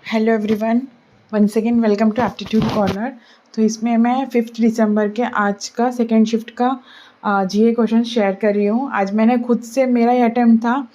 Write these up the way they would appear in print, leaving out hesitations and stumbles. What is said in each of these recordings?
Hello everyone, once again welcome to aptitude corner. तो इसमें मैं 5 दिसंबर के आज का सेकेंड शिफ्ट का जीए क्वेश्चन शेयर कर रही हूँ। आज मैंने खुद से, मेरा ही अटैम्प्ट था,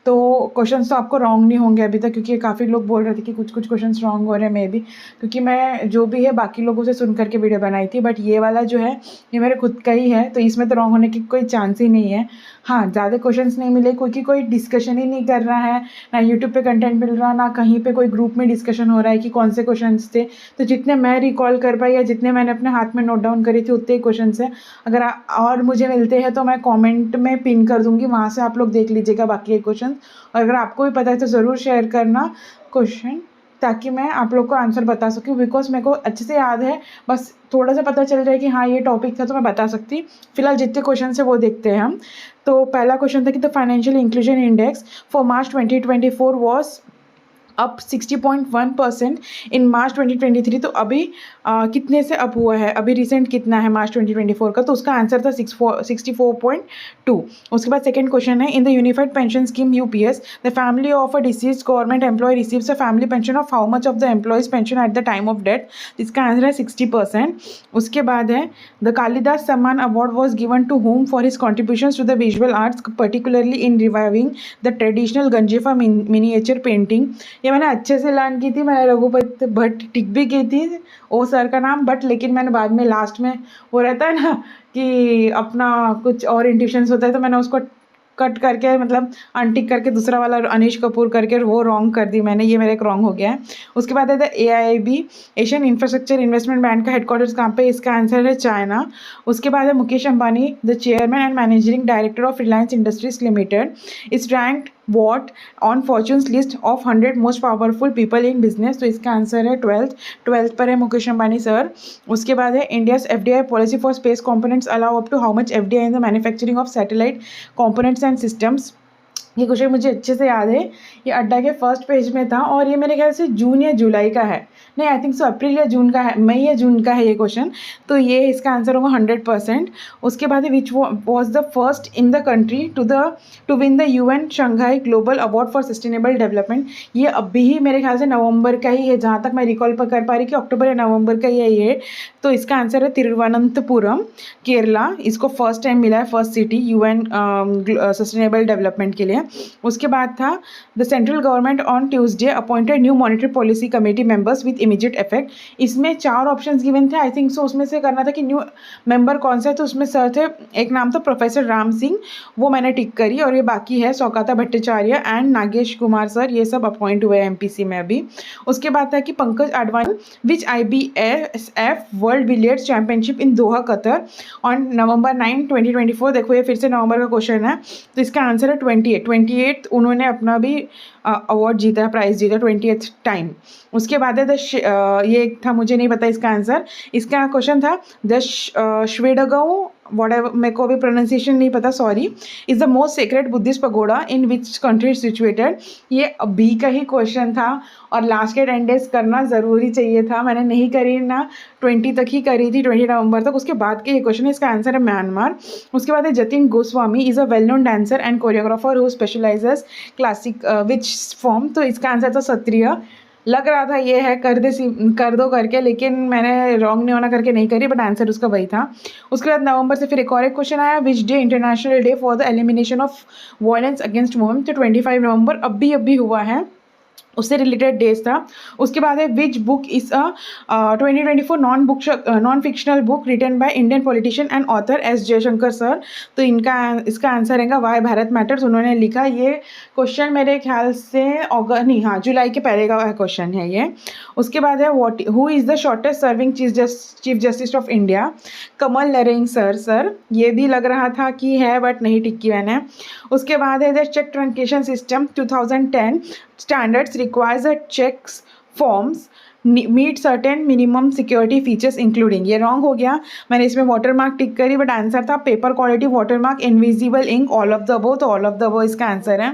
तो क्वेश्चंस तो आपको रॉन्ग नहीं होंगे अभी तक, क्योंकि काफ़ी लोग बोल रहे थे कि कुछ कुछ क्वेश्चंस रॉन्ग हो रहे हैं। मे भी क्योंकि मैं जो भी है बाकी लोगों से सुन करके वीडियो बनाई थी, बट ये वाला जो है ये मेरे खुद का ही है, तो इसमें तो रॉन्ग होने की कोई चांस ही नहीं है। हाँ, ज़्यादा क्वेश्चंस नहीं मिले क्योंकि कोई डिस्कशन ही नहीं कर रहा है, ना यूट्यूब पे कंटेंट मिल रहा, ना कहीं पे कोई ग्रुप में डिस्कशन हो रहा है कि कौन से क्वेश्चंस थे। तो जितने मैं रिकॉल कर पाई या जितने मैंने अपने हाथ में नोट डाउन करी थी उतने ही क्वेश्चन है। अगर और मुझे मिलते हैं तो मैं कमेंट में पिन कर दूंगी, वहाँ से आप लोग देख लीजिएगा बाकी के क्वेश्चन। और अगर आपको भी पता है तो ज़रूर शेयर करना क्वेश्चन, ताकि मैं आप लोग को आंसर बता सकूँ, बिकॉज मेरे को अच्छे से याद है, बस थोड़ा सा पता चल जाए कि हाँ ये टॉपिक था तो मैं बता सकती। फिलहाल जितने क्वेश्चन है वो देखते हैं हम। तो पहला क्वेश्चन था कि the financial inclusion index for March 2024 was up 60.1% इन मार्च 2023। तो अभी कितने से अप हुआ है, अभी रिसेंट कितना है मार्च 2024 का, तो उसका आंसर था 64.2। उसके बाद सेकंड क्वेश्चन है, in the unified pension scheme UPS the family of a deceased government employee receives a family pension of how much of the employee's pension at the time of death. इसका answer है 60%। उसके बाद है the Kalidas Samman award was given to home for his contributions to the visual arts, particularly in reviving the traditional Ganjifa miniature painting. ये मैंने अच्छे से learn की थी, मैंने रघुपत भट्ट टिक भी की थी वो सर का नाम, बट लेकिन मैंने बाद में लास्ट में वो रहता है ना कि अपना कुछ और इंट्यूशंस होता है, तो मैंने उसको कट करके मतलब अनटिक करके दूसरा वाला अनिश कपूर करके वो रॉन्ग कर दी मैंने, ये मेरा एक रॉन्ग हो गया है। उसके बाद है AIIB Asian infrastructure investment bank का हेडक्वार्टर्स कहाँ पे, इसका आंसर है चाइना। उसके बाद है Mukesh Ambani the chairman and managing director of Reliance industries limited is ranked what on fortunes list of 100 most powerful people in business. तो इसका आंसर है 12th पर है मुकेश अंबानी सर। उसके बाद है India's FDI policy for space components allow up to how much FDI in the manufacturing of satellite components and systems. ये question मुझे अच्छे से याद है, ये अड्डा के फर्स्ट पेज में था और ये मेरे ख्याल से जून या जुलाई का है, नहीं आई थिंक सो अप्रैल या जून का है, मई या जून का है ये क्वेश्चन। तो ये इसका आंसर होगा 100%। उसके बाद which was the first in the country to win the UN Shanghai global award for sustainable development. ये अभी ही मेरे ख्याल से नवंबर का ही है, जहाँ तक मैं रिकॉल कर पा रही कि अक्टूबर या नवंबर का ही है ये। तो इसका आंसर है तिरुवनंतपुरम, केरला। इसको फर्स्ट टाइम मिला है, first city UN sustainable development के लिए। उसके बाद था the central government on Tuesday appointed new monetary policy committee members with immediate effect. इसमें 4 ऑप्शंस गिवन थे आई थिंक सो, उसमें से करना था कि न्यू मेंबर कौन सा है, तो उसमें सर थे, एक नाम था प्रोफेसर राम सिंह, वो मैंने टिक करी, और ये बाकी है सौकाता भट्टाचार्य एंड नागेश कुमार सर, ये सब अपॉइंट हुए हैं MPC में अभी। उसके बाद था कि पंकज आडवाणी विच IBSF world billiards championship in Doha Qatar on November 9, 2024। देखो ये फिर से नवंबर का क्वेश्चन है, तो इसका आंसर है 28 उन्होंने अपना भी अवार्ड जीता है, प्राइज जीता 20th टाइम। उसके बाद है ये एक था, मुझे नहीं पता इसका आंसर। इसका क्वेश्चन था द श्वेडगांव whatever, मेरे को अभी प्रोनाउंसिएशन नहीं पता, sorry, is the most sacred Buddhist pagoda in which country situated. ये अभी का ही क्वेश्चन था और लास्ट के 10 डेज करना ज़रूरी चाहिए था, मैंने नहीं करी ना, 20 तक ही करी थी, 20 नवंबर तक। उसके बाद के ये क्वेश्चन है, इसका आंसर है म्यांमार। उसके बाद है Jatin Goswami is a well known dancer and choreographer who specialises classic which form. तो इसका आंसर था क्षत्रिय। लग रहा था ये है कर दो करके, लेकिन मैंने रॉन्ग नहीं होना करके नहीं करी, बट आंसर उसका वही था। उसके बाद नवंबर से फिर एक और एक क्वेश्चन आया, which day international day for the elimination of violence against women. तो 25 नवंबर अभी हुआ है, उससे रिलेटेड डेज था। उसके बाद है which book is a 2024 non fictional book written by Indian politician and author S Jaishankar sir. तो इसका आंसर है वाई भारत मैटर्स, उन्होंने लिखा। ये क्वेश्चन मेरे ख्याल से जुलाई के पहले का क्वेश्चन है ये। उसके बाद है who is the shortest serving chief justice of India, Kamal Nareng sir. ये भी लग रहा था कि है, बट नहीं टिक की मैंने। उसके बाद है the cheque truncation system 2010 standards requires a checks forms meet certain minimum security features including। ये रॉन्ग हो गया, मैंने इसमें वाटरमार्क टिक करी, बट आंसर था paper quality watermark invisible ink all of the above. तो ऑल ऑफ द अबव इसका answer है।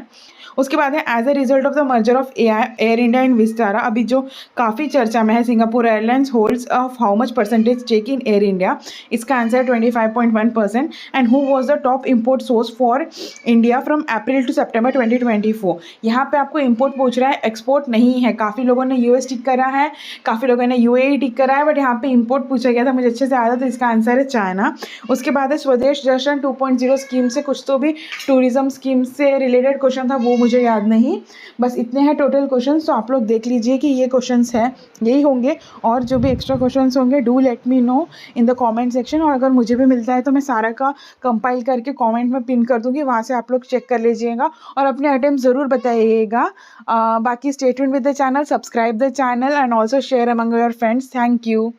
उसके बाद है as a result of the merger of Air India and Vistara, अभी जो काफ़ी चर्चा में है, Singapore Airlines holds of how much percentage stake in Air India. इसका answer 25.1%। And who was the top import source for India from April to September 2024। यहाँ पे आपको इम्पोर्ट पूछ रहा है, एक्सपोर्ट नहीं है। काफ़ी लोगों ने यूएस टिक करा है, काफ़ी लोगों ने यूएई टिक करा है, बट यहाँ पे इम्पोर्ट पूछा गया था, मुझे अच्छे से आया था, तो इसका आंसर है चाइना। उसके बाद है स्वदेश दर्शन 2.0 स्कीम से कुछ तो भी टूरिज्म स्कीम से रिलेटेड क्वेश्चन था, वो मुझे याद नहीं। बस इतने हैं टोटल क्वेश्चन, तो आप लोग देख लीजिए कि ये क्वेश्चन हैं, यही होंगे। और जो भी एक्स्ट्रा क्वेश्चन होंगे do let me know in the comment section. और अगर मुझे भी मिलता है तो मैं सारा का कंपाइल करके कमेंट में पिन कर दूंगी, वहाँ से आप लोग चेक कर लीजिएगा और अपने अटेम्प्ट ज़रूर बताइएगा। बाकी stay tuned with the channel, subscribe the channel and also share among your friends. Thank you.